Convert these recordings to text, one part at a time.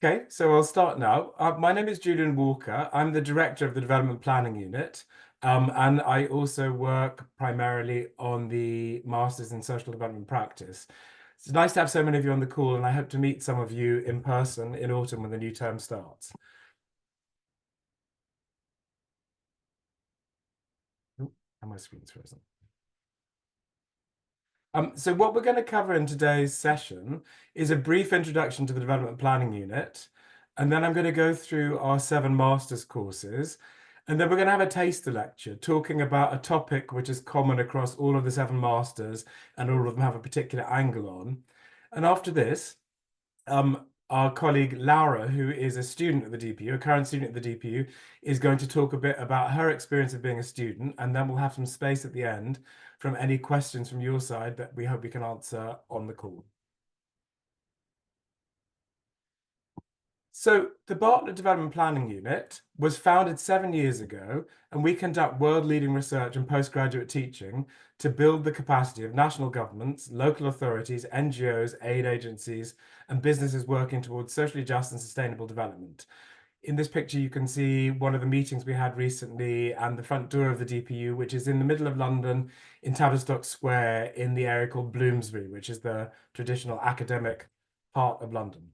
Okay, so I'll start now. My name is Julian Walker. I'm the director of the Development Planning Unit, and I also work primarily on the Masters in Social Development Practice. It's nice to have so many of you on the call, and I hope to meet some of you in person in autumn when the new term starts. Oop, and my screen's frozen. So what we're going to cover in today's session is a brief introduction to the Development Planning Unit, and then I'm going to go through our 7 master's courses, and then we're going to have a taster lecture talking about a topic which is common across all of the 7 masters, and all of them have a particular angle on. And after this, our colleague Laura, who is a student at the DPU, a current student at the DPU, is going to talk a bit about her experience of being a student, and then we'll have some space at the end from any questions from your side that we hope we can answer on the call. So the Bartlett Development Planning Unit was founded 7 years ago, and we conduct world-leading research and postgraduate teaching to build the capacity of national governments, local authorities, NGOs, aid agencies, and businesses working towards socially just and sustainable development. In this picture, you can see one of the meetings we had recently and the front door of the DPU, which is in the middle of London in Tavistock Square in the area called Bloomsbury, which is the traditional academic part of London.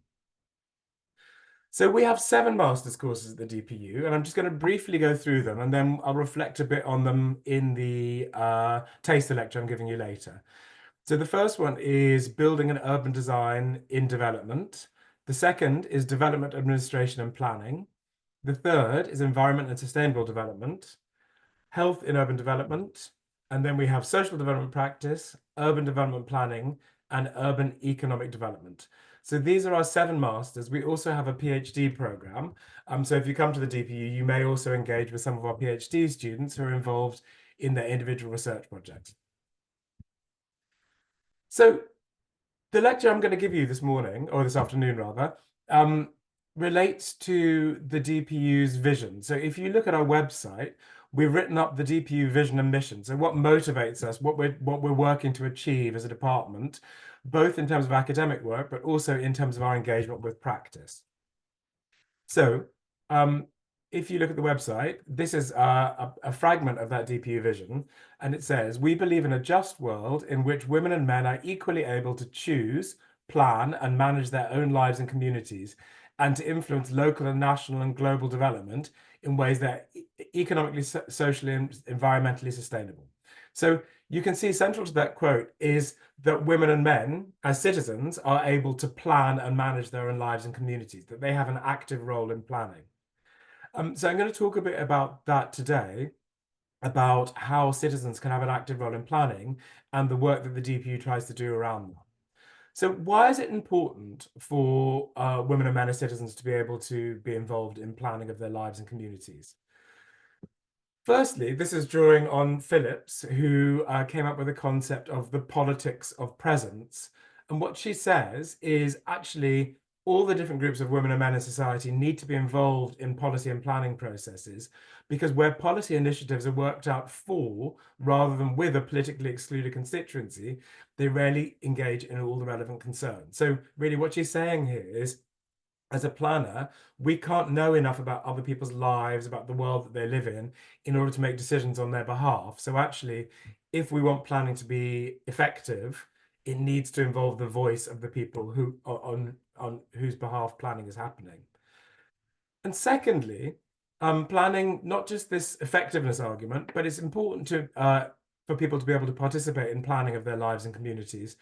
So we have 7 master's courses at the DPU, and I'm just going to briefly go through them, and then I'll reflect a bit on them in the taster lecture I'm giving you later. So the first one is Building an Urban Design in Development. The second is Development Administration and Planning. The third is Environment and Sustainable Development, Health in Urban Development, and then we have Social Development Practice, Urban Development Planning, and Urban Economic Development. So these are our 7 masters. We also have a PhD program. So if you come to the DPU, you may also engage with some of our PhD students who are involved in their individual research projects. So the lecture I'm going to give you this morning, or this afternoon rather, relates to the DPU's vision. So if you look at our website, we've written up the DPU vision and mission. So what motivates us, what we're working to achieve as a department, both in terms of academic work, but also in terms of our engagement with practice. So if you look at the website, this is a fragment of that DPU vision, and it says, "We believe in a just world in which women and men are equally able to choose, plan, and manage their own lives and communities, and to influence local and national and global development in ways that are economically, socially, and environmentally sustainable." So you can see central to that quote is that women and men, as citizens, are able to plan and manage their own lives and communities, that they have an active role in planning. So I'm going to talk a bit about that today, about how citizens can have an active role in planning and the work that the DPU tries to do around that. So why is it important for women and men as citizens to be able to be involved in planning of their lives and communities? Firstly, this is drawing on Phillips, who came up with the concept of the politics of presence. And what she says is actually all the different groups of women and men in society need to be involved in policy and planning processes, because where policy initiatives are worked out for rather than with a politically excluded constituency, they rarely engage in all the relevant concerns. So really what she's saying here is, as a planner, we can't know enough about other people's lives, about the world that they live in order to make decisions on their behalf. So actually, if we want planning to be effective, it needs to involve the voice of the people who on whose behalf planning is happening. And secondly, planning, not just this effectiveness argument, but it's important to for people to be able to participate in planning of their lives and communities,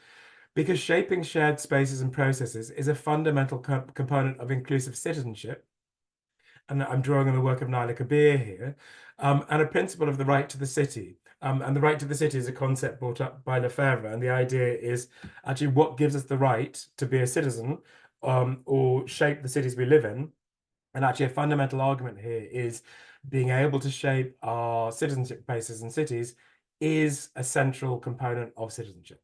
because shaping shared spaces and processes is a fundamental component of inclusive citizenship. And I'm drawing on the work of Naila Kabir here, and a principle of the right to the city. And the right to the city is a concept brought up by Lefebvre, and the idea is actually what gives us the right to be a citizen or shape the cities we live in. And actually a fundamental argument here is being able to shape our citizenship spaces and cities is a central component of citizenship.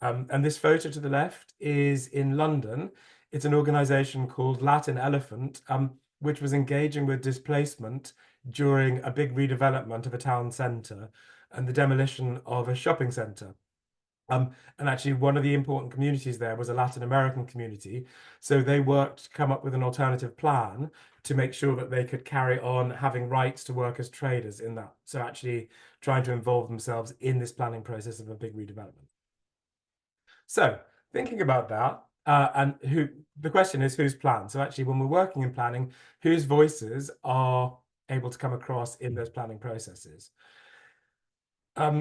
And this photo to the left is in London. It's an organization called Latin Elephant, which was engaging with displacement during a big redevelopment of a town centre and the demolition of a shopping centre. And actually, one of the important communities there was a Latin American community. So they worked to come up with an alternative plan to make sure that they could carry on having rights to work as traders in that. So actually trying to involve themselves in this planning process of a big redevelopment. So thinking about that, and the question is whose plan? So actually, when we're working in planning, whose voices are able to come across in those planning processes?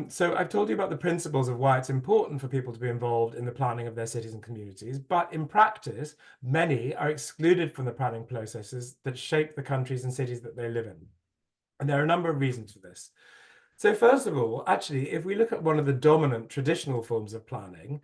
So I've told you about the principles of why it's important for people to be involved in the planning of their cities and communities, but in practice, many are excluded from the planning processes that shape the countries and cities that they live in. And there are a number of reasons for this. So first of all, actually, if we look at one of the dominant traditional forms of planning,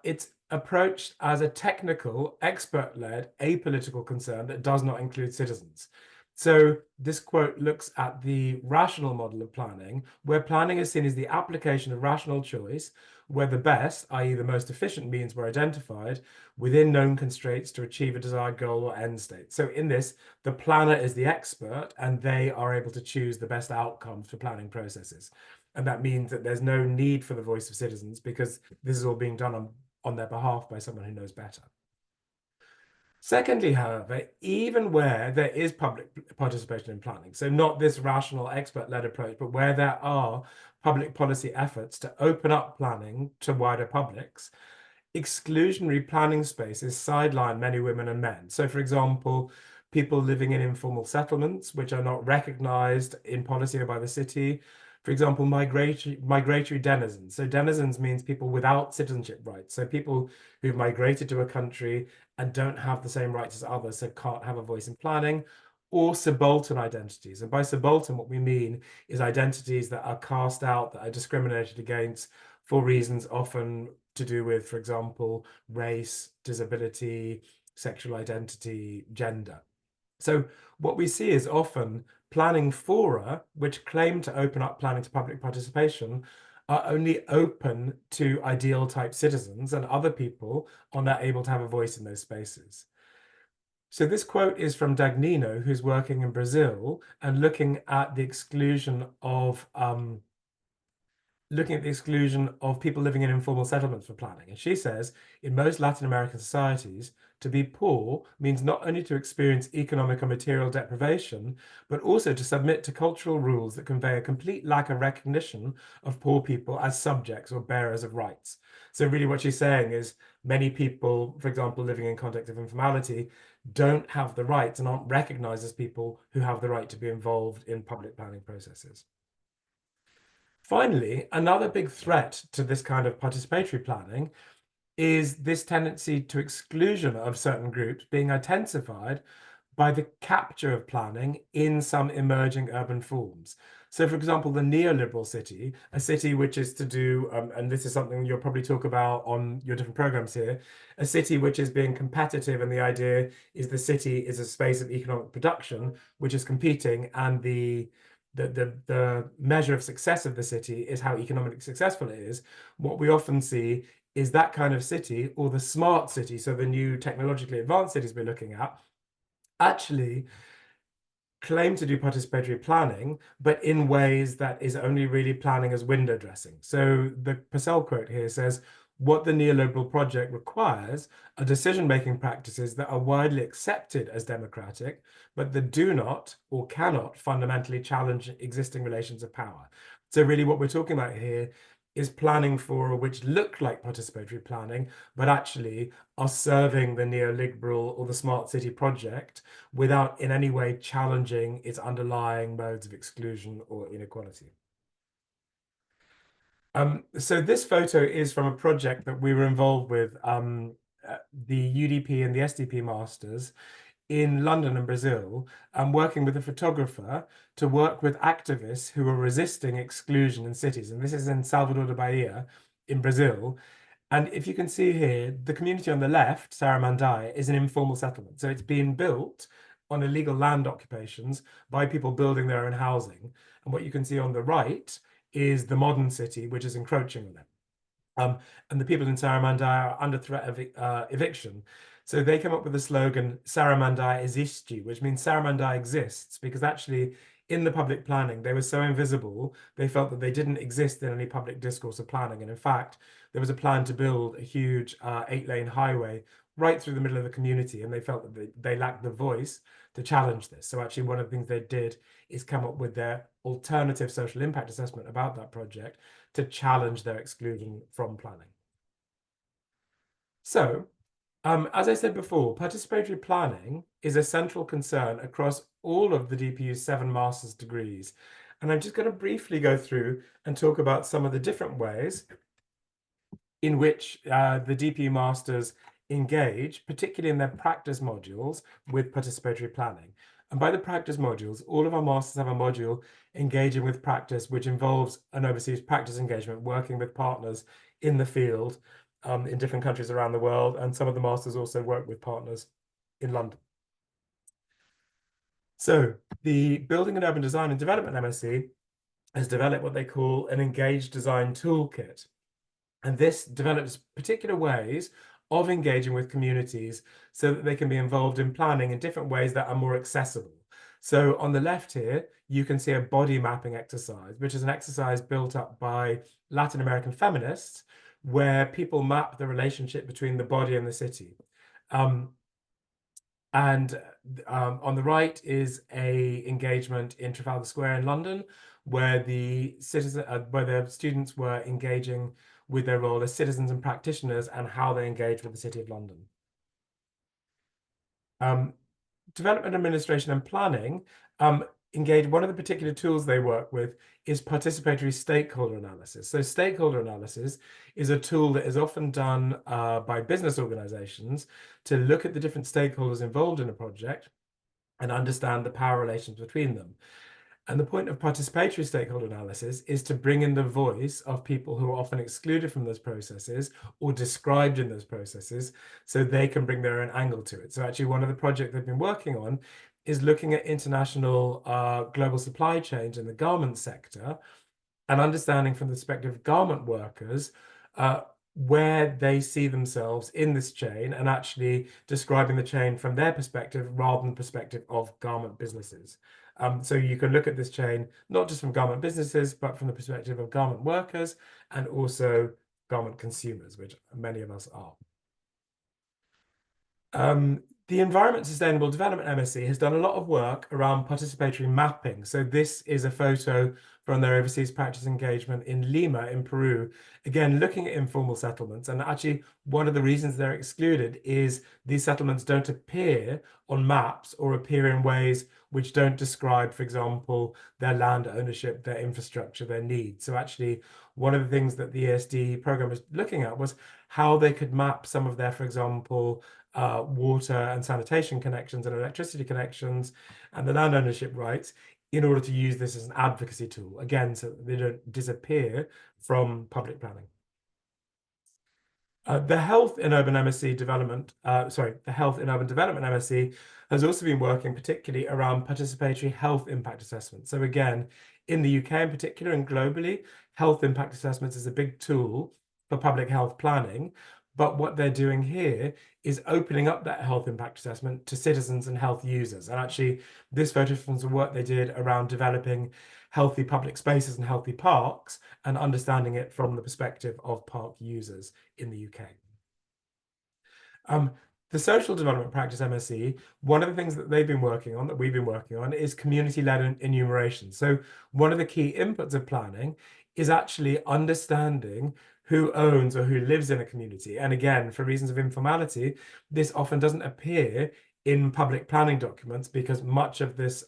it's approached as a technical, expert-led, apolitical concern that does not include citizens. So this quote looks at the rational model of planning, where planning is seen as the application of rational choice, where the best, i.e. the most efficient means were identified within known constraints to achieve a desired goal or end state. So in this, the planner is the expert and they are able to choose the best outcomes for planning processes. And that means that there's no need for the voice of citizens because this is all being done on their behalf by someone who knows better. Secondly, however, even where there is public participation in planning, so not this rational expert-led approach, but where there are public policy efforts to open up planning to wider publics, exclusionary planning spaces sideline many women and men. So, for example, people living in informal settlements, which are not recognized in policy or by the city. For example, migratory denizens. So denizens means people without citizenship rights. So people who've migrated to a country and don't have the same rights as others, so can't have a voice in planning, or subaltern identities. And by subaltern, what we mean is identities that are cast out, that are discriminated against for reasons often to do with, for example, race, disability, sexual identity, gender. So what we see is often planning fora, which claim to open up planning to public participation, are only open to ideal type citizens, and other people are not able to have a voice in those spaces. So this quote is from Dagnino, who's working in Brazil and looking at the exclusion of people living in informal settlements for planning. And she says, in most Latin American societies, to be poor means not only to experience economic or material deprivation, but also to submit to cultural rules that convey a complete lack of recognition of poor people as subjects or bearers of rights. So really what she's saying is many people, for example, living in context of informality, don't have the rights and aren't recognized as people who have the right to be involved in public planning processes. Finally, another big threat to this kind of participatory planning is this tendency to exclusion of certain groups being intensified by the capture of planning in some emerging urban forms. So, for example, the neoliberal city, a city which is to do, and this is something you'll probably talk about on your different programs here, a city which is being competitive, and the idea is the city is a space of economic production which is competing, and the measure of success of the city is how economically successful it is. What we often see is that kind of city, or the smart city, so the new technologically advanced cities we're looking at, actually claim to do participatory planning, but in ways that is only really planning as window dressing. So the Purcell quote here says, what the neoliberal project requires are decision-making practices that are widely accepted as democratic, but that do not or cannot fundamentally challenge existing relations of power. So really what we're talking about here is planning for which look like participatory planning, but actually are serving the neoliberal or the smart city project without in any way challenging its underlying modes of exclusion or inequality. So this photo is from a project that we were involved with, the UDP and the SDP masters in London and Brazil, and working with a photographer to work with activists who were resisting exclusion in cities. And this is in Salvador da Bahia in Brazil. And if you can see here, the community on the left, Saramandai, is an informal settlement. So it's been built on illegal land occupations by people building their own housing. And what you can see on the right is the modern city, which is encroaching on them. And the people in Saramandai are under threat of eviction. So they come up with the slogan, Saramandai existe, which means Saramandai exists, because actually in the public planning, they were so invisible, they felt that they didn't exist in any public discourse of planning. And in fact, there was a plan to build a huge 8-lane highway right through the middle of the community, and they felt that they lacked the voice to challenge this. So actually, one of the things they did is come up with their alternative social impact assessment about that project to challenge their exclusion from planning. So, as I said before, participatory planning is a central concern across all of the DPU's 7 master's degrees. And I'm just going to briefly go through and talk about some of the different ways in which the DPU masters engage, particularly in their practice modules, with participatory planning. And by the practice modules, all of our masters have a module engaging with practice, which involves an overseas practice engagement, working with partners in the field in different countries around the world. And some of the masters also work with partners in London. So the Building and Urban Design and Development MSc has developed what they call an engaged design toolkit. And this develops particular ways of engaging with communities so that they can be involved in planning in different ways that are more accessible. So on the left here, you can see a body mapping exercise, which is an exercise built up by Latin American feminists, where people map the relationship between the body and the city. On the right is a engagement in Trafalgar Square in London, where the students were engaging with their role as citizens and practitioners and how they engage with the City of London. Development Administration and Planning engage. One of the particular tools they work with is participatory stakeholder analysis. So stakeholder analysis is a tool that is often done by business organizations to look at the different stakeholders involved in a project and understand the power relations between them. And the point of participatory stakeholder analysis is to bring in the voice of people who are often excluded from those processes or described in those processes so they can bring their own angle to it. So actually one of the projects they've been working on is looking at international global supply chains in the garment sector and understanding from the perspective of garment workers where they see themselves in this chain and actually describing the chain from their perspective rather than the perspective of garment businesses. So you can look at this chain, not just from garment businesses, but from the perspective of garment workers and also garment consumers, which many of us are. The Environment Sustainable Development MSc has done a lot of work around participatory mapping. So this is a photo from their overseas practice engagement in Lima in Peru, again, looking at informal settlements. And actually, one of the reasons they're excluded is these settlements don't appear on maps or appear in ways which don't describe, for example, their land ownership, their infrastructure, their needs. So actually, one of the things that the ESD program was looking at was how they could map some of their, for example, water and sanitation connections and electricity connections and the land ownership rights in order to use this as an advocacy tool, again, so that they don't disappear from public planning. The Health in Urban Development MSc has also been working particularly around participatory health impact assessment. So again, in the UK in particular and globally, health impact assessments is a big tool for public health planning. But what they're doing here is opening up that health impact assessment to citizens and health users. And actually, this photo from some work they did around developing healthy public spaces and healthy parks and understanding it from the perspective of park users in the UK. The Social Development Practice MSc, one of the things that they've been working on, that we've been working on, is community-led enumeration. So one of the key inputs of planning is actually understanding who owns or who lives in a community. And again, for reasons of informality, this often doesn't appear in public planning documents because much of this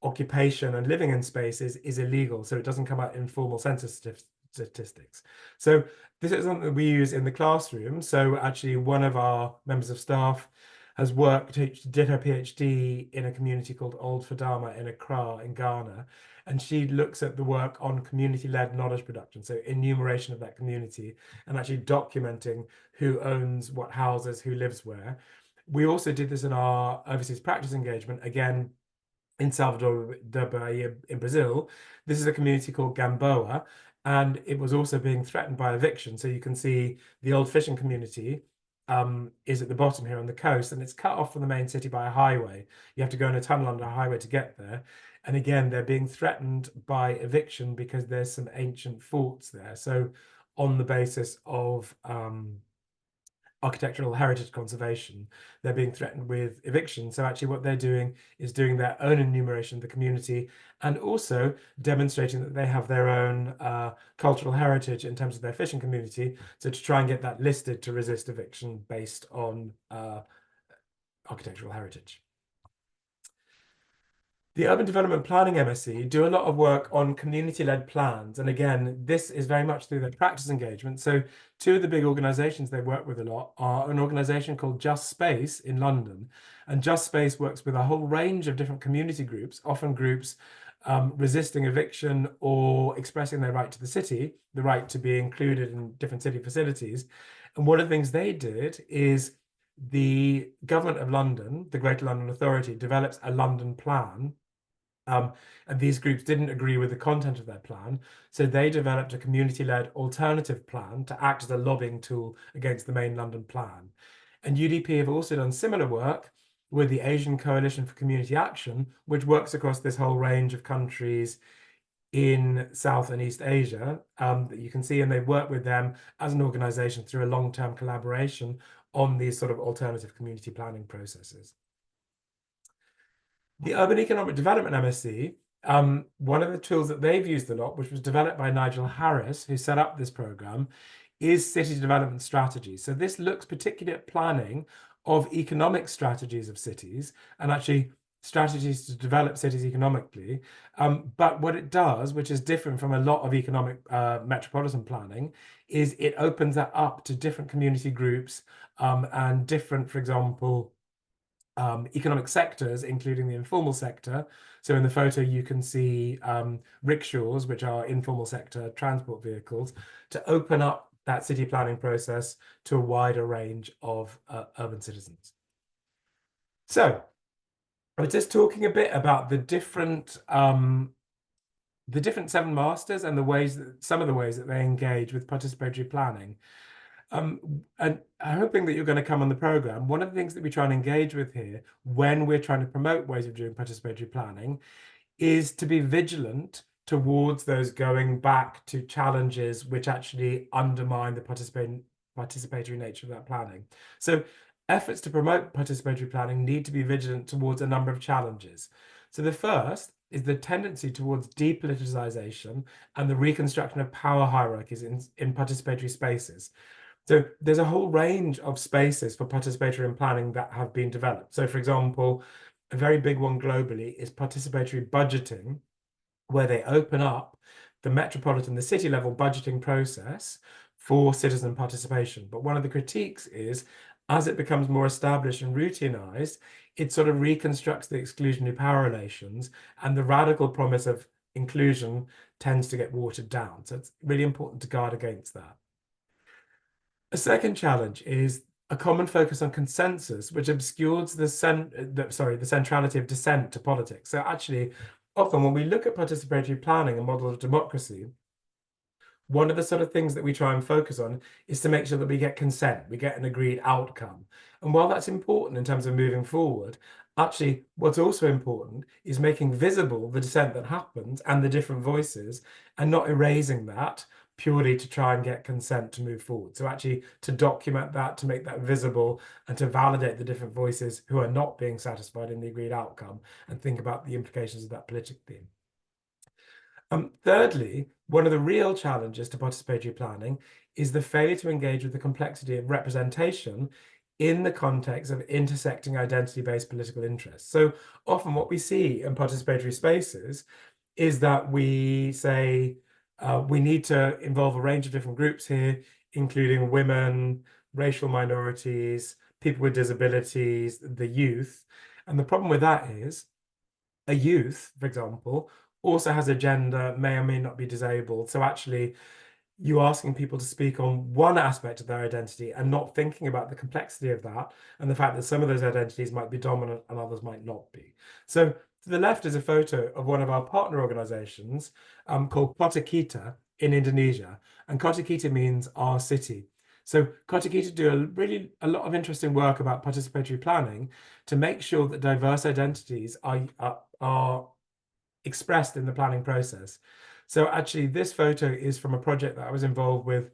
occupation and living in spaces is illegal. So it doesn't come out in formal census statistics. So this is something that we use in the classroom. So actually one of our members of staff has did her PhD in a community called Old Fadama in Accra in Ghana. And she looks at the work on community-led knowledge production, so enumeration of that community and actually documenting who owns what houses, who lives where. We also did this in our overseas practice engagement, again, in Salvador da Bahia in Brazil. This is a community called Gamboa, and it was also being threatened by eviction. So you can see the old fishing community is at the bottom here on the coast, and it's cut off from the main city by a highway. You have to go in a tunnel under a highway to get there. And again, they're being threatened by eviction because there's some ancient forts there. So on the basis of architectural heritage conservation, they're being threatened with eviction. So actually what they're doing is doing their own enumeration of the community and also demonstrating that they have their own cultural heritage in terms of their fishing community. So to try and get that listed to resist eviction based on architectural heritage. The Urban Development Planning MSc do a lot of work on community-led plans. And again, this is very much through their practice engagement. So two of the big organizations they work with a lot are an organization called Just Space in London. And Just Space works with a whole range of different community groups, often groups resisting eviction or expressing their right to the city, the right to be included in different city facilities. And one of the things they did is the Government of London, the Greater London Authority, develops a London plan. And these groups didn't agree with the content of their plan, so they developed a community-led alternative plan to act as a lobbying tool against the main London plan. And UDP have also done similar work with the Asian Coalition for Community Action, which works across this whole range of countries in South and East Asia that you can see, and they've worked with them as an organization through a long-term collaboration on these sort of alternative community planning processes. The Urban Economic Development MSc, one of the tools that they've used a lot, which was developed by Nigel Harris, who set up this program, is city development strategy. So this looks particularly at planning of economic strategies of cities and actually strategies to develop cities economically. But what it does, which is different from a lot of economic metropolitan planning, is it opens that up to different community groups and different, for example, economic sectors, including the informal sector. So in the photo, you can see rickshaws, which are informal sector transport vehicles, to open up that city planning process to a wider range of urban citizens. So I was just talking a bit about the different seven masters and the ways that some of the ways that they engage with participatory planning. And hoping that you're going to come on the program, one of the things that we try and engage with here when we're trying to promote ways of doing participatory planning is to be vigilant towards those going back to challenges which actually undermine the participatory nature of that planning. So efforts to promote participatory planning need to be vigilant towards a number of challenges. So the first is the tendency towards depoliticization and the reconstruction of power hierarchies in participatory spaces. So there's a whole range of spaces for participatory planning that have been developed. So for example, a very big one globally is participatory budgeting, where they open up the metropolitan, the city level budgeting process for citizen participation. But one of the critiques is, as it becomes more established and routinized, it sort of reconstructs the exclusionary power relations, and the radical promise of inclusion tends to get watered down. So it's really important to guard against that. A second challenge is a common focus on consensus, which obscures the centrality of dissent to politics. So actually, often when we look at participatory planning, a model of democracy, one of the sort of things that we try and focus on is to make sure that we get consent, we get an agreed outcome. And while that's important in terms of moving forward, actually, what's also important is making visible the dissent that happens and the different voices and not erasing that purely to try and get consent to move forward. So actually to document that, to make that visible and to validate the different voices who are not being satisfied in the agreed outcome and think about the implications of that politically. Thirdly, one of the real challenges to participatory planning is the failure to engage with the complexity of representation in the context of intersecting identity-based political interests. So often what we see in participatory spaces is that we say, we need to involve a range of different groups here, including women, racial minorities, people with disabilities, the youth. And the problem with that is a youth, for example, also has a gender, may or may not be disabled. So actually, you're asking people to speak on one aspect of their identity and not thinking about the complexity of that and the fact that some of those identities might be dominant and others might not be. So to the left is a photo of one of our partner organizations called Kota Kita in Indonesia. And Kota Kita means our city. So Kotikita do a lot of interesting work about participatory planning to make sure that diverse identities are expressed in the planning process. So actually, this photo is from a project that I was involved with,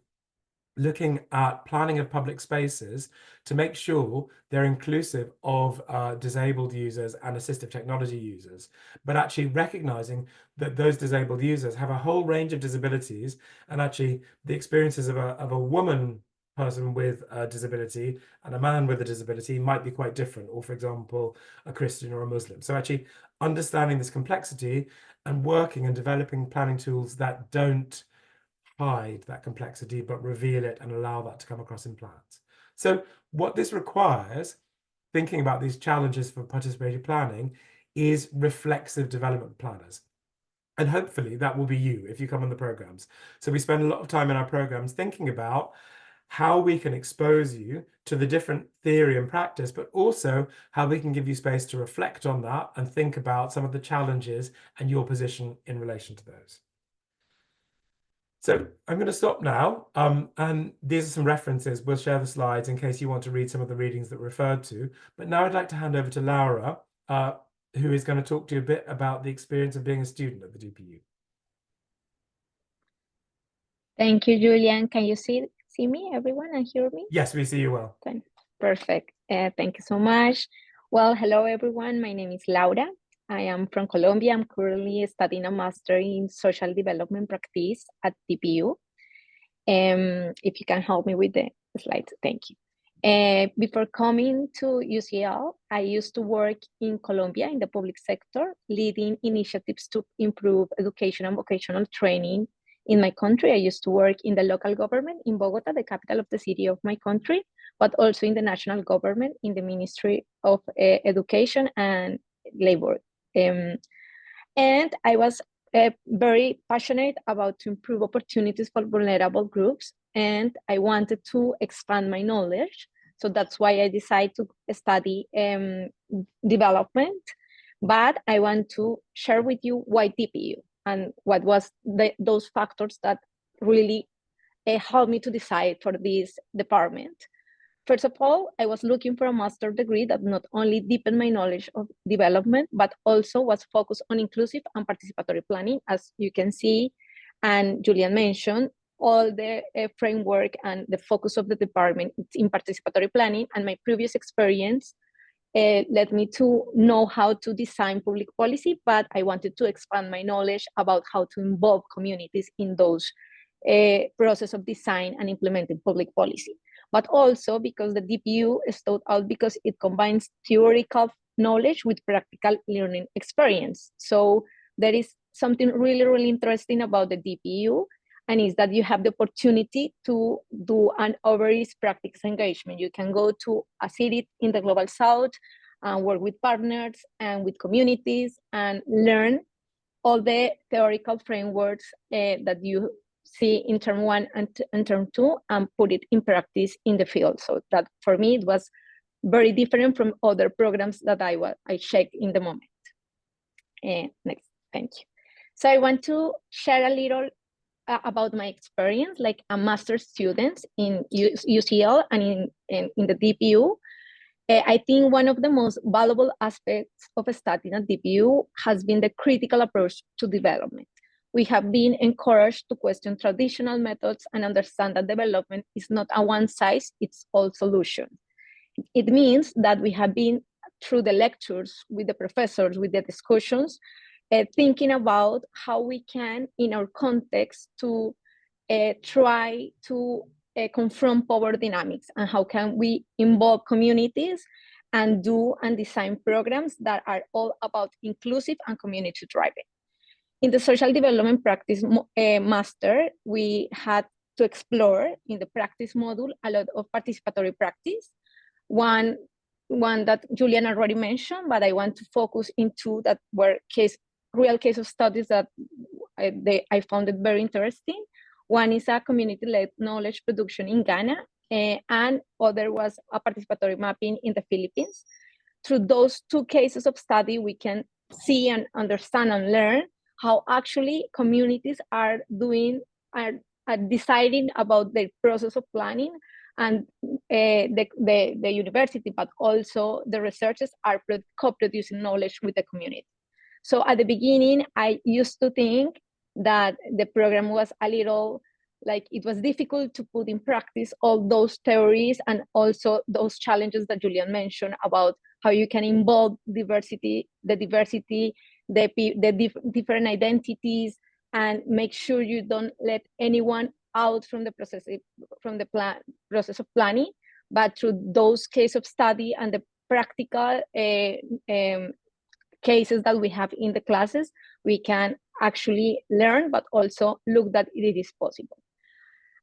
looking at planning of public spaces to make sure they're inclusive of disabled users and assistive technology users, but actually recognizing that those disabled users have a whole range of disabilities, and actually the experiences of a woman person with a disability and a man with a disability might be quite different, or for example, a Christian or a Muslim. So actually understanding this complexity and working and developing planning tools that don't hide that complexity, but reveal it and allow that to come across in plans. So what this requires, thinking about these challenges for participatory planning, is reflexive development planners. And hopefully that will be you if you come on the programs. So we spend a lot of time in our programs thinking about how we can expose you to the different theory and practice, but also how we can give you space to reflect on that and think about some of the challenges and your position in relation to those. So I'm going to stop now, and these are some references. We'll share the slides in case you want to read some of the readings that were referred to. But now I'd like to hand over to Laura, who is going to talk to you a bit about the experience of being a student at the DPU. Thank you, Julian. Can you see me, everyone, and hear me? Yes, we see you well. Perfect. Thank you so much. Well, hello, everyone. My name is Laura. I am from Colombia. I'm currently studying a master in social development practice at DPU. If you can help me with the slides, thank you. Before coming to UCL, I used to work in Colombia in the public sector, leading initiatives to improve education and vocational training in my country. I used to work in the local government in Bogota, the capital of the city of my country, but also in the national government, in the Ministry of Education and Labor. And I was very passionate about to improve opportunities for vulnerable groups, and I wanted to expand my knowledge. So that's why I decided to study development. But I want to share with you why DPU and what was those factors that really helped me to decide for this department. First of all, I was looking for a master's degree that not only deepened my knowledge of development, but also was focused on inclusive and participatory planning, as you can see, and Julian mentioned, all the framework and the focus of the department in participatory planning, and my previous experience led me to know how to design public policy, but I wanted to expand my knowledge about how to involve communities in those process of design and implementing public policy. But also because the DPU stood out because it combines theoretical knowledge with practical learning experience. So there is something really, really interesting about the DPU, and is that you have the opportunity to do an overseas practice engagement. You can go to a city in the Global South and work with partners and with communities and learn all the theoretical frameworks that you see in term 1 and term 2 and put it in practice in the field. So that for me, it was very different from other programs that I checked in the moment. Next, thank you. So I want to share a little about my experience, like a master's student in UCL and in the DPU. I think one of the most valuable aspects of studying at DPU has been the critical approach to development. We have been encouraged to question traditional methods and understand that development is not a one-size-fits-all solution. It means that we have been through the lectures with the professors, with the discussions, thinking about how we can, in our context, to try to confront power dynamics and how can we involve communities and do and design programs that are all about inclusive and community driven. In the social development practice master, we had to explore in the practice module a lot of participatory practice. One that Julian already mentioned, but I want to focus in two that were real case of studies that I found it very interesting. One is a community-led knowledge production in Ghana, and other was a participatory mapping in the Philippines. Through those two cases of study, we can see and understand and learn how actually communities are deciding about their process of planning and the university, but also the researchers are co-producing knowledge with the community. So at the beginning, I used to think that the program was a little, like it was difficult to put in practice all those theories and also those challenges that Julian mentioned about how you can involve diversity, different identities, and make sure you don't let anyone out from the process of planning, but through those case of study and the practical cases that we have in the classes, we can actually learn, but also look that it is possible.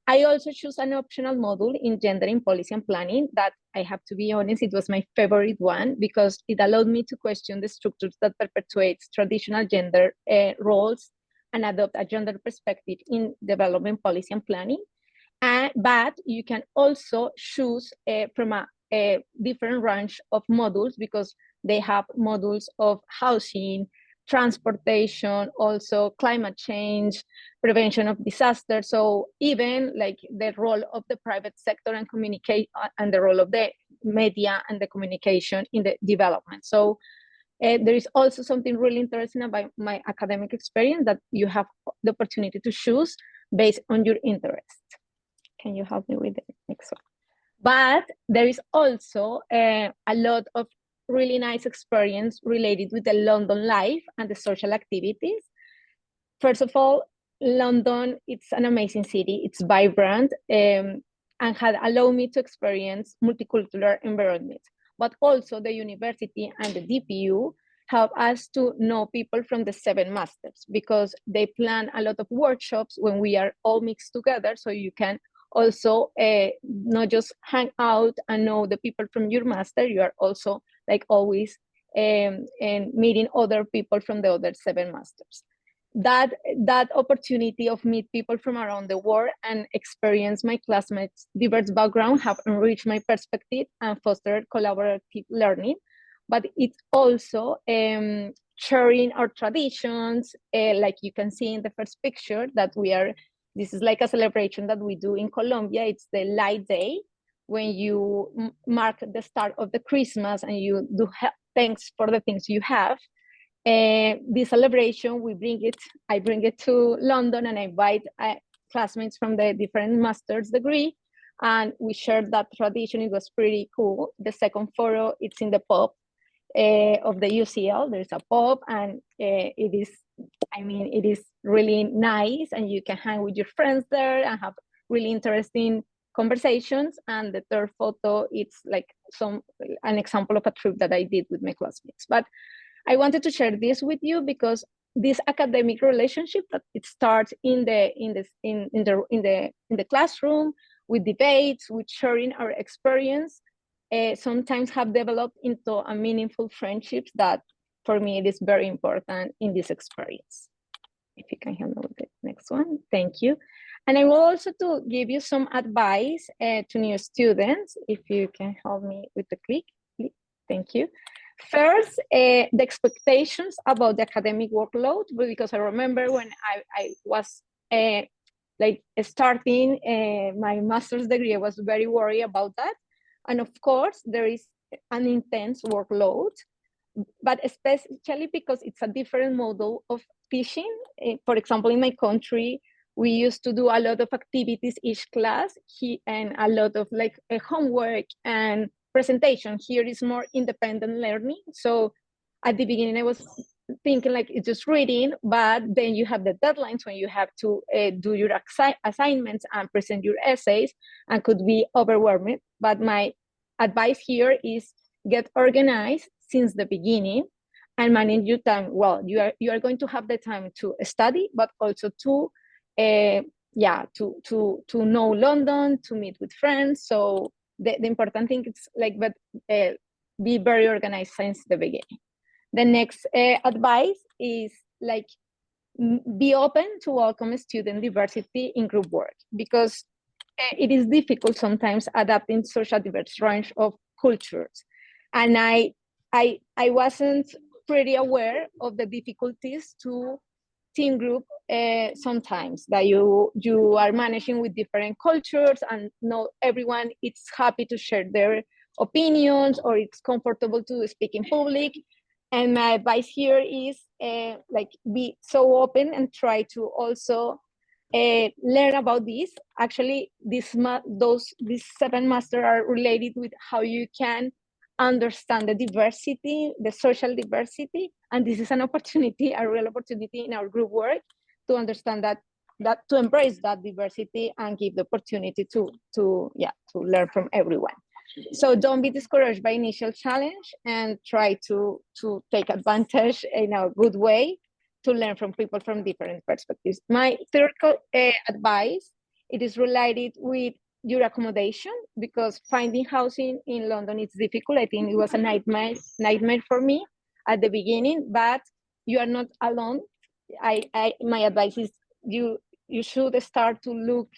I also choose an optional module in gender in policy and planning that, I have to be honest, it was my favorite one because it allowed me to question the structures that perpetuates traditional gender roles and adopt a gender perspective in development policy and planning. But you can also choose from a different range of modules because they have modules of housing, transportation, also climate change, prevention of disaster. So even like the role of the private sector and communicate and the role of the media and the communication in the development. So there is also something really interesting about my academic experience that you have the opportunity to choose based on your interest. Can you help me with the next one? But there is also a lot of really nice experience related with the London life and the social activities. First of all, London, it's an amazing city. It's vibrant and had allowed me to experience multicultural environment. But also the university and the DPU help us to know people from the 7 masters because they plan a lot of workshops when we are all mixed together. So you can also not just hang out and know the people from your master, you are also like always and meeting other people from the other 7 masters. That opportunity of meet people from around the world and experience my classmates' diverse background have enriched my perspective and fostered collaborative learning. But it's also sharing our traditions, like you can see in the first picture that this is like a celebration that we do in Colombia. It's the Light Day, when you mark the start of the Christmas and you do thanks for the things you have. This celebration, I bring it to London and I invite classmates from the different master's degree, and we shared that tradition. It was pretty cool. The second photo, it's in the pub of the UCL. There's a pub and it is really nice and you can hang with your friends there and have really interesting conversations. And the third photo, it's like an example of a trip that I did with my classmates. But I wanted to share this with you because this academic relationship that it starts in the classroom with debates, with sharing our experience, sometimes have developed into a meaningful friendships that for me it is very important in this experience. If you can handle the next one, thank you. And I will also to give you some advice to new students, if you can help me with the click, please. Thank you. First, the expectations about the academic workload, because I remember when I was like starting my master's degree, I was very worried about that. And of course, there is an intense workload, but especially because it's a different model of teaching. For example, in my country, we used to do a lot of activities each class and a lot of like homework and presentation. Here is more independent learning. So at the beginning, I was thinking like it's just reading, but then you have the deadlines when you have to do your assignments and present your essays, and could be overwhelming. But my advice here is get organized since the beginning and manage your time well. You are going to have the time to study, but also to know London, to meet with friends. So the important thing is like, but be very organized since the beginning. The next advice is like, be open to welcome student diversity in group work, because it is difficult sometimes adapting such a diverse range of cultures. And I wasn't pretty aware of the difficulties to team group sometimes that you are managing with different cultures, and not everyone is happy to share their opinions or it's comfortable to speak in public. And my advice here is like be so open and try to also learn about this. Actually, these 7 masters are related with how you can understand the diversity, the social diversity, and this is an opportunity, a real opportunity in our group work to understand that to embrace that diversity and give the opportunity to learn from everyone. So don't be discouraged by initial challenge and try to take advantage in a good way to learn from people from different perspectives. My third advice, it is related with your accommodation, because finding housing in London is difficult. I think it was a nightmare for me at the beginning, but you are not alone. My advice is you should start to look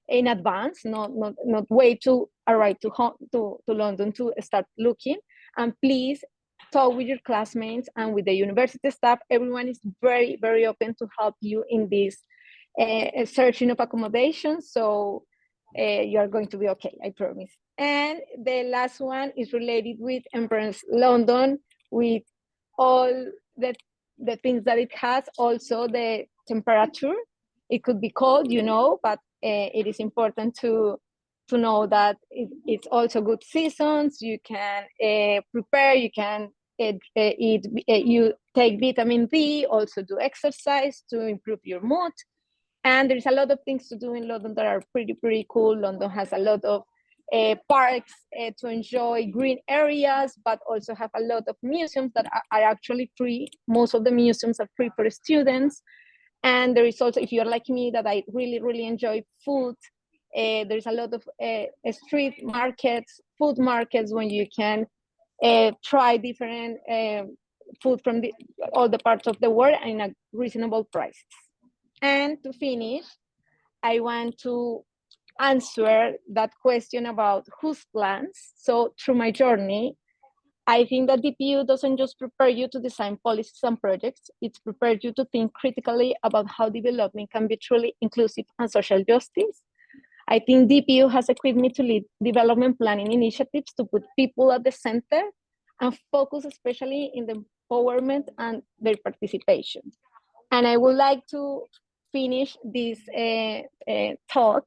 in advance, not wait to arrive to London to start looking. And please talk with your classmates and with the university staff. Everyone is very, very open to help you in this searching of accommodation. So you are going to be okay, I promise. And the last one is related with Embrace London, with all the things that it has. Also the temperature, it could be cold, but it is important to know that it's also good seasons. You can prepare, you can eat, you take vitamin D, also do exercise to improve your mood. And there's a lot of things to do in London that are pretty cool. London has a lot of parks to enjoy, green areas, but also have a lot of museums that are actually free. Most of the museums are free for students. And there is also, if you're like me, that I really enjoy food, there's a lot of street markets, food markets, when you can try different food from all the parts of the world in a reasonable prices. And to finish, I want to answer that question about whose plans. So through my journey, I think that DPU doesn't just prepare you to design policies and projects, it's prepared you to think critically about how development can be truly inclusive and social justice. I think DPU has equipped me to lead development planning initiatives to put people at the center and focus especially in the empowerment and their participation. And I would like to finish this talk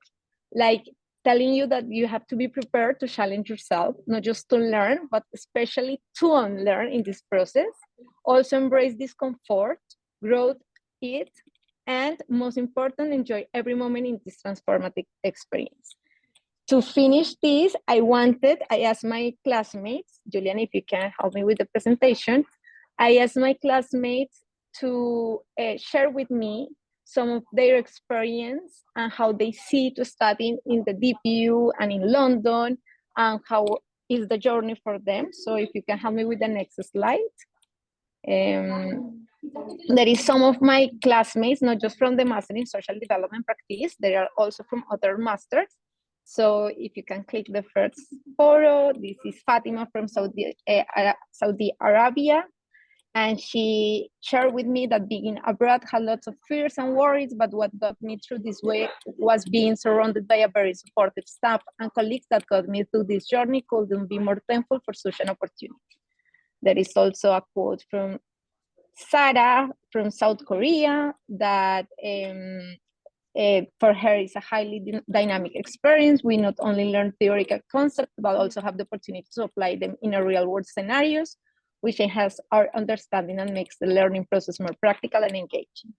like telling you that you have to be prepared to challenge yourself, not just to learn, but especially to unlearn in this process. Also embrace discomfort, growth it, and most important, enjoy every moment in this transformative experience. To finish this, I asked my classmates, Julian, if you can help me with the presentation, I asked my classmates to share with me some of their experience and how they see to studying in the DPU and in London, and how is the journey for them. So if you can help me with the next slide. There is some of my classmates, not just from the Master in Social Development Practice, they are also from other masters. So if you can click the first photo, this is Fatima from Saudi Arabia. And she shared with me that being abroad had lots of fears and worries, but what got me through this way was being surrounded by a very supportive staff and colleagues that got me through this journey. Couldn't be more thankful for such an opportunity. There is also a quote from Sarah from South Korea that for her is a highly dynamic experience. We not only learn theoretical concepts, but also have the opportunity to apply them in a real world scenarios, which enhances our understanding and makes the learning process more practical and engaging.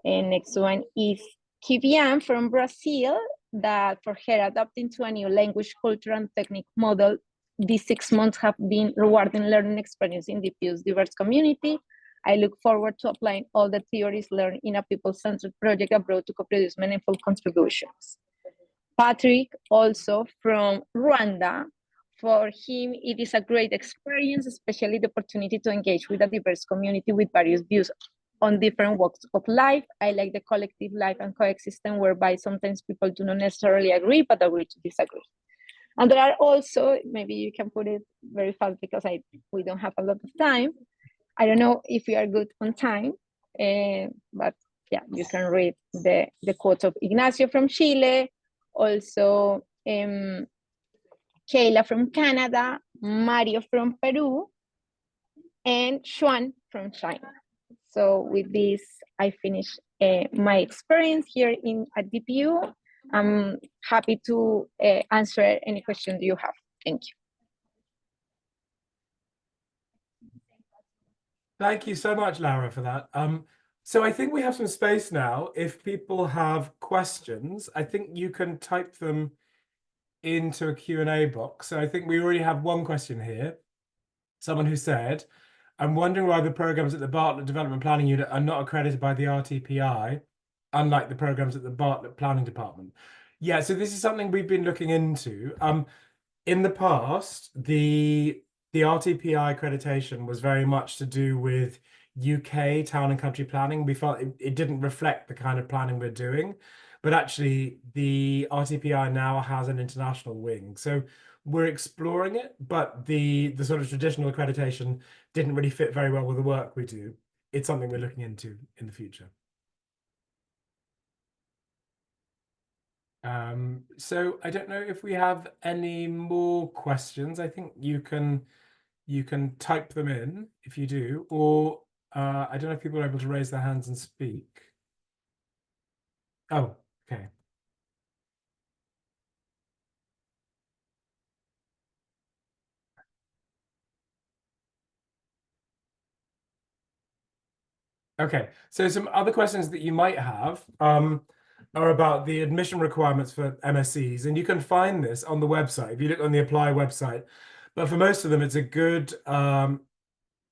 And next one is Kivian from Brazil, that for her adapting to a new language, culture, and technique model, these 6 months have been rewarding learning experience in DPU's diverse community. I look forward to applying all the theories learned in a people-centered project abroad to co-produce meaningful contributions. Patrick, also from Rwanda, for him, it is a great experience, especially the opportunity to engage with a diverse community with various views on different walks of life. I like the collective life and coexistence, whereby sometimes people do not necessarily agree, but agree to disagree. And there are also, maybe you can put it very fast because we don't have a lot of time. I don't know if we are good on time. but yeah, you can read the quotes of Ignacio from Chile, also Kayla from Canada, Mario from Peru, and Xuan from China. So with this, I finish my experience here at DPU. I'm happy to answer any questions you have. Thank you. Thank you so much, Laura, for that. So I think we have some space now. If people have questions, I think you can type them into a Q&A box. So I think we already have one question here. Someone who said, I'm wondering why the programs at the Bartlett Development Planning Unit are not accredited by the RTPI, unlike the programs at the Bartlett Planning Department. Yeah, so this is something we've been looking into. In the past, the RTPI accreditation was very much to do with UK town and country planning. We felt it didn't reflect the kind of planning we're doing, but actually the RTPI now has an international wing. So we're exploring it, but the sort of traditional accreditation didn't really fit very well with the work we do. It's something we're looking into in the future. So I don't know if we have any more questions. I think you can type them in if you do, or I don't know if people are able to raise their hands and speak. Oh, okay. Okay, so some other questions that you might have are about the admission requirements for MScs, and you can find this on the website if you look on the Apply website. But for most of them, it's a good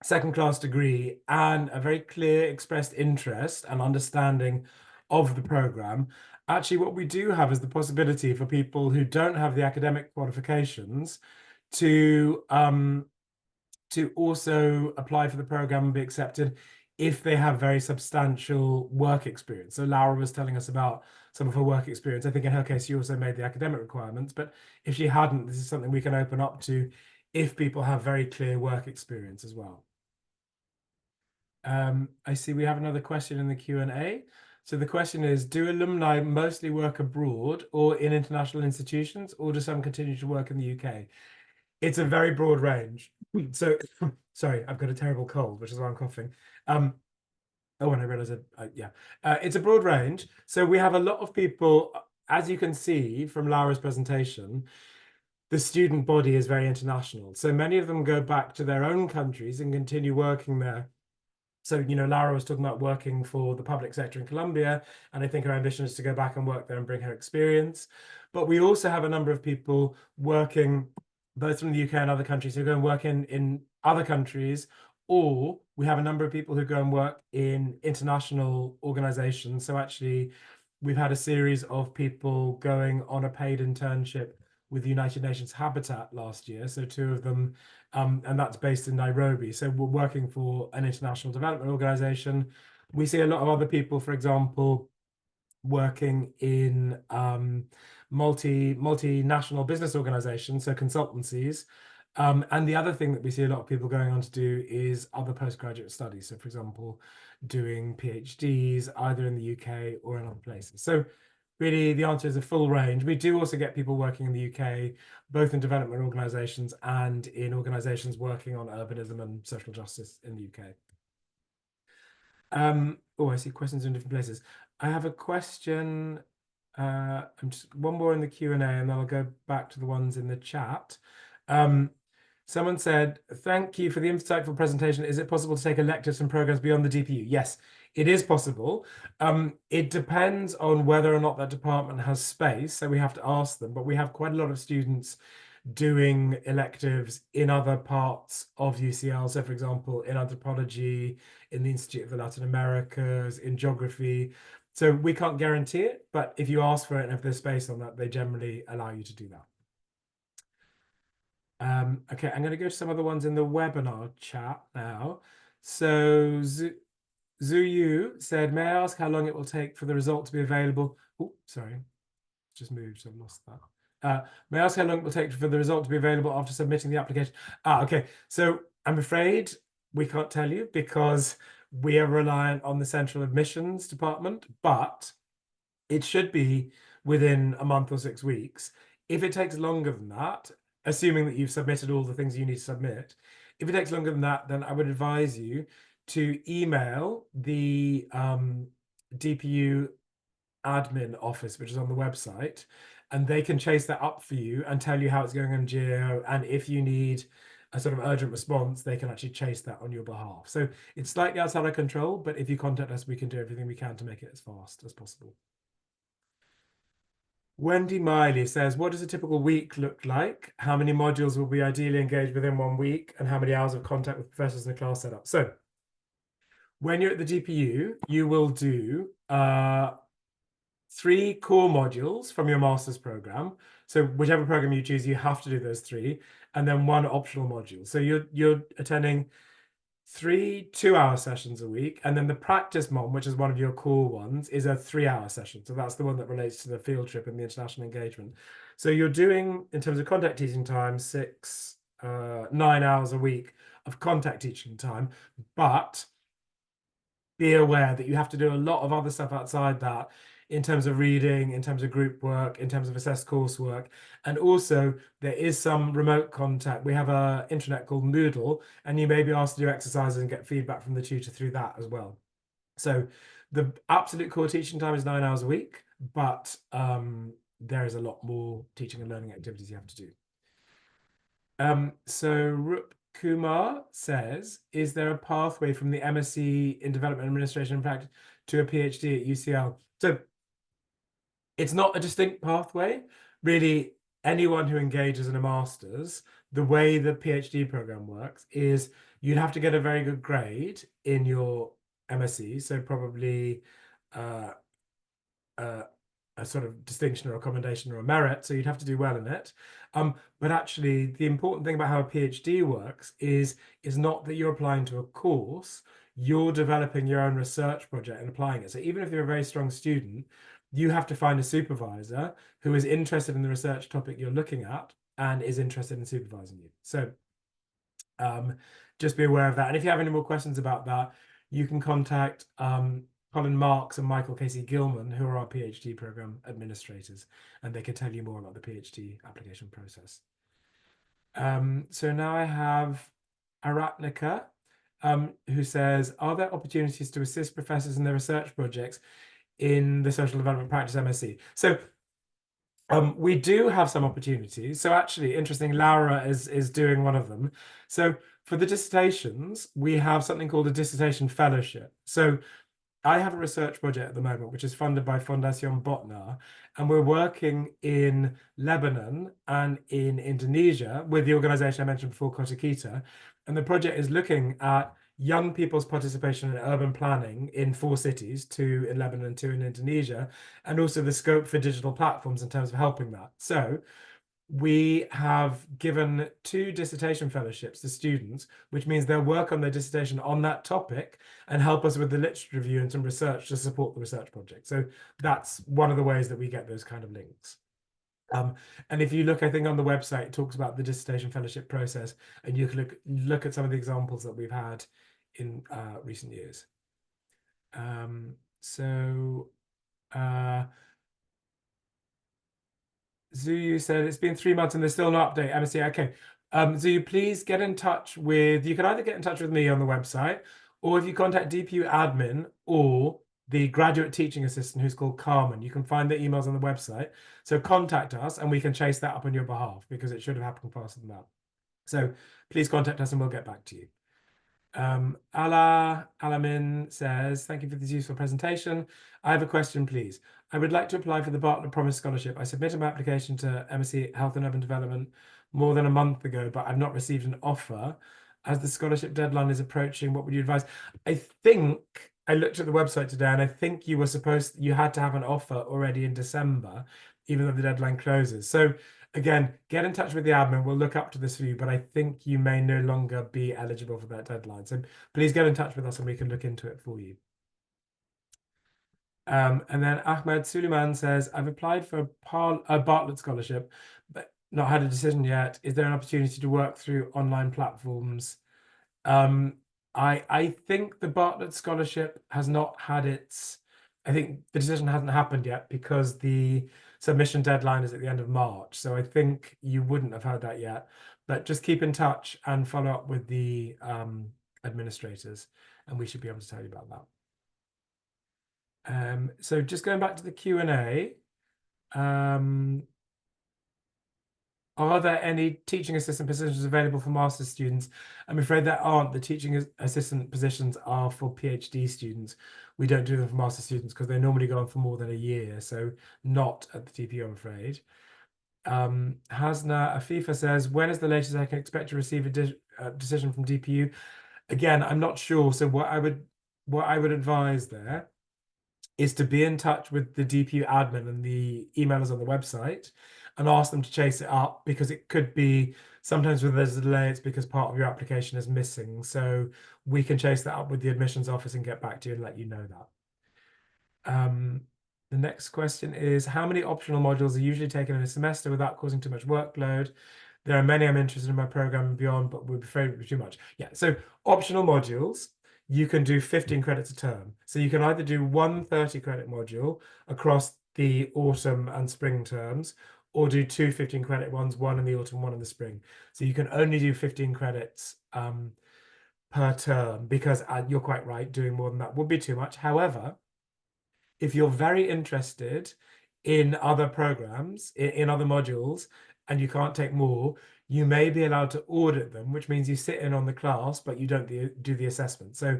second-class degree and a very clear expressed interest and understanding of the program. Actually, what we do have is the possibility for people who don't have the academic qualifications to also apply for the program and be accepted if they have very substantial work experience. So Laura was telling us about some of her work experience. I think in her case, she also made the academic requirements, but if she hadn't, this is something we can open up to if people have very clear work experience as well. I see we have another question in the Q&A. So the question is, do alumni mostly work abroad or in international institutions, or do some continue to work in the UK? It's a very broad range. So, sorry, I've got a terrible cold, which is why I'm coughing. Oh, and I realize it's a broad range. So we have a lot of people, as you can see from Laura's presentation, the student body is very international. So many of them go back to their own countries and continue working there. So, you know, Laura was talking about working for the public sector in Colombia, and I think her ambition is to go back and work there and bring her experience. But we also have a number of people working both from the UK and other countries who go and work in other countries, or we have a number of people who go and work in international organizations. So actually, we've had a series of people going on a paid internship with the United Nations Habitat last year. So two of them, and that's based in Nairobi. So we're working for an international development organization. We see a lot of other people, for example, working in multinational business organizations, so consultancies. And the other thing that we see a lot of people going on to do is other postgraduate studies. So, for example, doing PhDs either in the UK or in other places. So really, the answer is a full range. We do also get people working in the UK, both in development organizations and in organizations working on urbanism and social justice in the UK. Oh, I see questions in different places. I have a question. I'm just one more in the Q&A, and then I'll go back to the ones in the chat. Someone said, thank you for the insightful presentation. Is it possible to take electives and programs beyond the DPU? Yes, it is possible. It depends on whether or not that department has space, so we have to ask them, but we have quite a lot of students doing electives in other parts of UCL. So, for example, in anthropology, in the Institute of the Latin Americas, in geography. So we can't guarantee it, but if you ask for it and if there's space on that, they generally allow you to do that. Okay, I'm going to go to some of the ones in the webinar chat now. So Zuyu said, may I ask how long it will take for the result to be available? Oh, sorry, just moved, so I've lost that. May I ask how long it will take for the result to be available after submitting the application? Okay, so I'm afraid we can't tell you because we are reliant on the central admissions department, but it should be within a month or 6 weeks. If it takes longer than that, assuming that you've submitted all the things you need to submit, if it takes longer than that, then I would advise you to email the DPU admin office, which is on the website, and they can chase that up for you and tell you how it's going on Geo. And if you need a sort of urgent response, they can actually chase that on your behalf. So it's slightly outside our control, but if you contact us, we can do everything we can to make it as fast as possible. Wendy Miley says, what does a typical week look like? How many modules will be ideally engaged within 1 week? And how many hours of contact with professors in the class setup? So when you're at the DPU, you will do 3 core modules from your master's program. So whichever program you choose, you have to do those 3, and then 1 optional module. So you're attending 3 2-hour sessions a week, and then the practice mod, which is one of your core ones, is a 3-hour session. So that's the one that relates to the field trip and the international engagement. So you're doing, in terms of contact teaching time, 9 hours a week of contact teaching time, but be aware that you have to do a lot of other stuff outside that, in terms of reading, in terms of group work, in terms of assessed coursework. And also there is some remote contact. We have an intranet called Moodle, and you may be asked to do exercises and get feedback from the tutor through that as well. So the absolute core teaching time is 9 hours a week, but there is a lot more teaching and learning activities you have to do. So Rup Kumar says, is there a pathway from the MSc in Development Administration and Practice to a PhD at UCL? So it's not a distinct pathway. Really, anyone who engages in a master's, the way the PhD program works is you'd have to get a very good grade in your MSc, so probably a sort of distinction or a commendation or a merit, so you'd have to do well in it. But actually, the important thing about how a PhD works is not that you're applying to a course, you're developing your own research project and applying it. So even if you're a very strong student, you have to find a supervisor who is interested in the research topic you're looking at and is interested in supervising you. So just be aware of that. And if you have any more questions about that, you can contact Colin Marks and Michael Casey Gilman, who are our PhD program administrators, and they can tell you more about the PhD application process. So now I have Aratnica, who says, are there opportunities to assist professors in their research projects in the Social Development Practice MSc? So we do have some opportunities. So actually, interesting, Laura is doing one of them. So for the dissertations, we have something called a dissertation fellowship. So I have a research project at the moment, which is funded by Fondation Botnar, and we're working in Lebanon and in Indonesia with the organization I mentioned before, Kota Kita. And the project is looking at young people's participation in urban planning in 4 cities, 2 in Lebanon and 2 in Indonesia, and also the scope for digital platforms in terms of helping that. So we have given 2 dissertation fellowships to students, which means they'll work on their dissertation on that topic and help us with the literature review and some research to support the research project. So that's one of the ways that we get those kind of links. And if you look, I think on the website, it talks about the dissertation fellowship process, and you can look at some of the examples that we've had in recent years. Zuyu said it's been 3 months and there's still no update. MSc, okay. Zuyu, please get in touch with, you can either get in touch with me on the website, or if you contact DPU admin or the graduate teaching assistant who's called Carmen, you can find the emails on the website. So contact us and we can chase that up on your behalf, because it should have happened faster than that. So please contact us and we'll get back to you. Alamin says, thank you for this useful presentation. I have a question, please. I would like to apply for the Bartlett Promise Scholarship. I submitted my application to MSc Health and Urban Development more than a month ago, but I've not received an offer. As the scholarship deadline is approaching, what would you advise? I think I looked at the website today, and I think you had to have an offer already in December, even though the deadline closes. So again, get in touch with the admin. We'll look up to this for you, but I think you may no longer be eligible for that deadline. So please get in touch with us and we can look into it for you. And then Ahmed Suleiman says, I've applied for a Bartlett scholarship, but not had a decision yet. Is there an opportunity to work through online platforms? I think the Bartlett Scholarship has not had its, I think the decision hasn't happened yet because the submission deadline is at the end of March. So I think you wouldn't have heard that yet. But just keep in touch and follow up with the administrators, and we should be able to tell you about that. So just going back to the Q&A, are there any teaching assistant positions available for master's students? I'm afraid there aren't. The teaching assistant positions are for PhD students. We don't do them for master's students because they normally go on for more than a year, so not at the TPU, I'm afraid. Hasna Afifa says, when is the latest I can expect to receive a decision from DPU? Again, I'm not sure. So what I would advise there is to be in touch with the DPU admin and the emailers on the website and ask them to chase it up, because it could be sometimes when there's a delay, it's because part of your application is missing. So we can chase that up with the admissions office and get back to you and let you know that. The next question is, how many optional modules are usually taken in a semester without causing too much workload? There are many I'm interested in my program and beyond, but we'd be afraid it would be too much. Yeah, so optional modules, you can do 15 credits a term. So you can either do one 30-credit module across the autumn and spring terms, or do two 15-credit ones, one in the autumn, one in the spring. So you can only do 15 credits per term, because you're quite right, doing more than that would be too much. However, if you're very interested in other programs, in other modules, and you can't take more, you may be allowed to audit them, which means you sit in on the class, but you don't do the assessment. So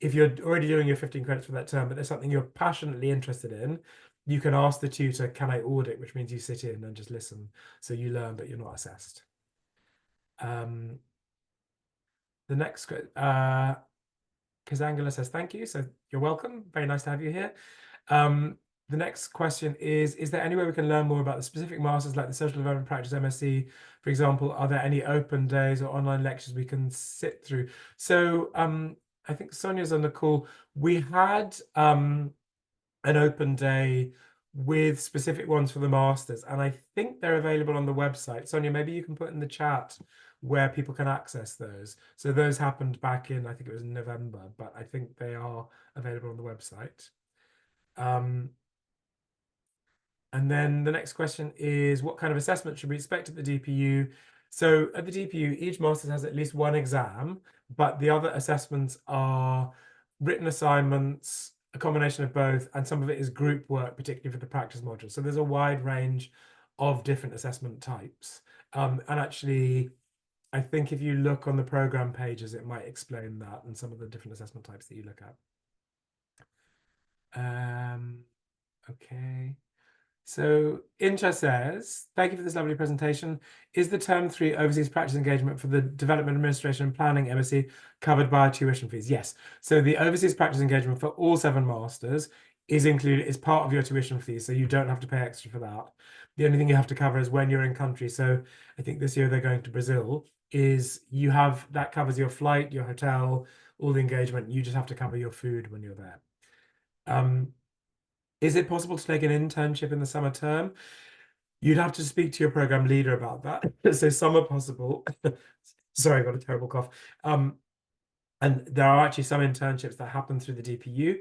if you're already doing your 15 credits for that term, but there's something you're passionately interested in, you can ask the tutor, can I audit? Which means you sit in and just listen. So you learn, but you're not assessed. The next, Kazangala says, thank you. So you're welcome. Very nice to have you here. The next question is there any way we can learn more about the specific masters like the Social Development Practice MSc, for example? Are there any open days or online lectures we can sit through? So I think Sonia's on the call. We had an open day with specific ones for the masters, and I think they're available on the website. Sonia, maybe you can put in the chat where people can access those. So those happened back in, I think it was November, but I think they are available on the website. And then the next question is, what kind of assessment should we expect at the DPU? So at the DPU, each master's has at least one exam, but the other assessments are written assignments, a combination of both, and some of it is group work, particularly for the practice module. So there's a wide range of different assessment types. And actually, I think if you look on the program pages, it might explain that and some of the different assessment types that you look at. Okay. So Incha says, thank you for this lovely presentation. Is the term 3 overseas practice engagement for the Development Administration and Planning MSc covered by tuition fees? Yes. So the overseas practice engagement for all 7 masters is included, is part of your tuition fees. So you don't have to pay extra for that. The only thing you have to cover is when you're in country. So I think this year they're going to Brazil, is you have, that covers your flight, your hotel, all the engagement. You just have to cover your food when you're there. Is it possible to take an internship in the summer term? You'd have to speak to your program leader about that. So some are possible. Sorry, I got a terrible cough. And there are actually some internships that happen through the DPU,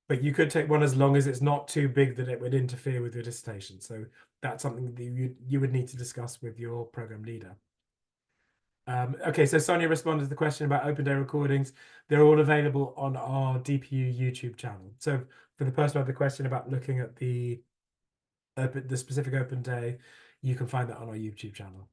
but you could take one as long as it's not too big that it would interfere with your dissertation. So that's something that you would need to discuss with your program leader. Okay, so Sonia responded to the question about open day recordings. They're all available on our DPU YouTube channel. So for the person who had the question about looking at the specific open day, you can find that on our YouTube channel.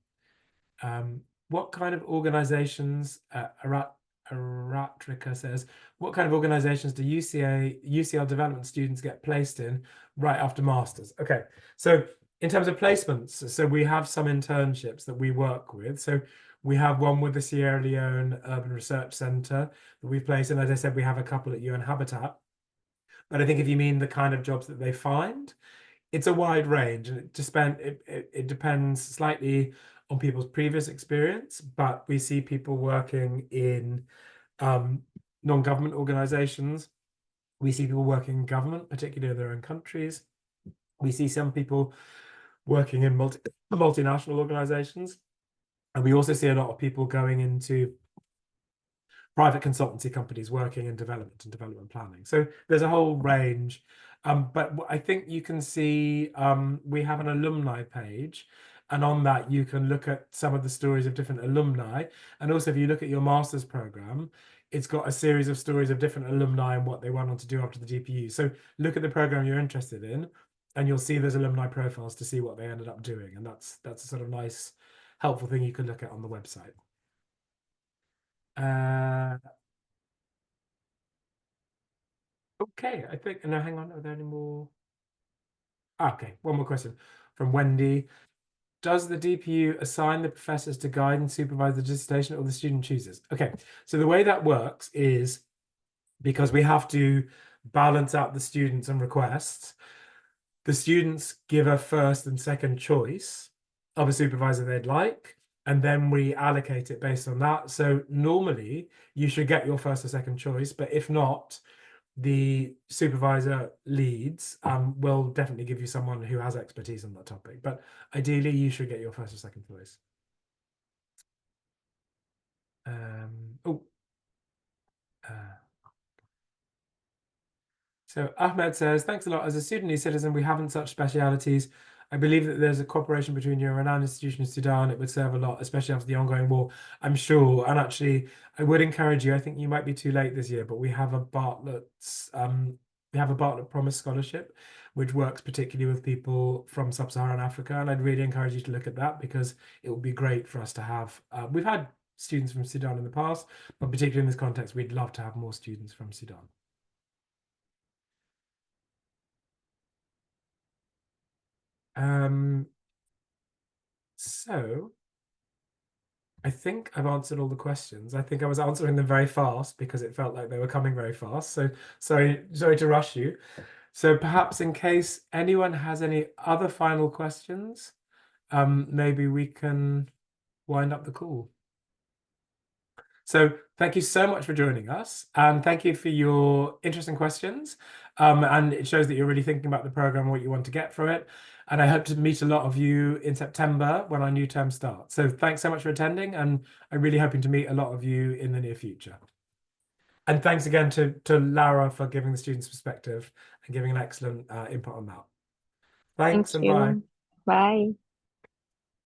What kind of organizations, Aratrika says, what kind of organizations do UCL development students get placed in right after masters? Okay, so in terms of placements, so we have some internships that we work with. So we have one with the Sierra Leone Urban Research Centre that we've placed, and as I said, we have a couple at UN Habitat. But I think if you mean the kind of jobs that they find, it's a wide range, and it depends slightly on people's previous experience, but we see people working in non-government organizations. We see people working in government, particularly in their own countries. We see some people working in multinational organizations. And we also see a lot of people going into private consultancy companies working in development and development planning. So there's a whole range. But I think you can see we have an alumni page, and on that you can look at some of the stories of different alumni. And also, if you look at your master's program, it's got a series of stories of different alumni and what they went on to do after the DPU. So look at the program you're interested in, and you'll see those alumni profiles to see what they ended up doing. And that's a sort of nice, helpful thing you can look at on the website. Okay, I think, no, hang on, are there any more? Okay, one more question from Wendy. Does the DPU assign the professors to guide and supervise the dissertation, or the student chooses? Okay, so the way that works is, because we have to balance out the students and requests, the students give a first and second choice of a supervisor they'd like, and then we allocate it based on that. So normally you should get your first or second choice, but if not, the supervisor leads will definitely give you someone who has expertise on that topic. But ideally, you should get your first or second choice. So Ahmed says, thanks a lot. As a Sudanese citizen, we haven't such specialities. I believe that there's a cooperation between your renowned institution in Sudan. It would serve a lot, especially after the ongoing war, I'm sure. And actually, I would encourage you, I think you might be too late this year, but we have a Bartlett Promise Scholarship, which works particularly with people from sub-Saharan Africa. And I'd really encourage you to look at that, because it would be great for us to have. We've had students from Sudan in the past, but particularly in this context, we'd love to have more students from Sudan. So I think I've answered all the questions. I think I was answering them very fast because it felt like they were coming very fast. So sorry to rush you. So perhaps in case anyone has any other final questions, maybe we can wind up the call. So thank you so much for joining us, and thank you for your interesting questions. And it shows that you're really thinking about the program and what you want to get from it. And I hope to meet a lot of you in September when our new term starts. So thanks so much for attending, and I'm really hoping to meet a lot of you in the near future. And thanks again to Laura for giving the students' perspective and giving an excellent input on that. Thanks and bye. Bye.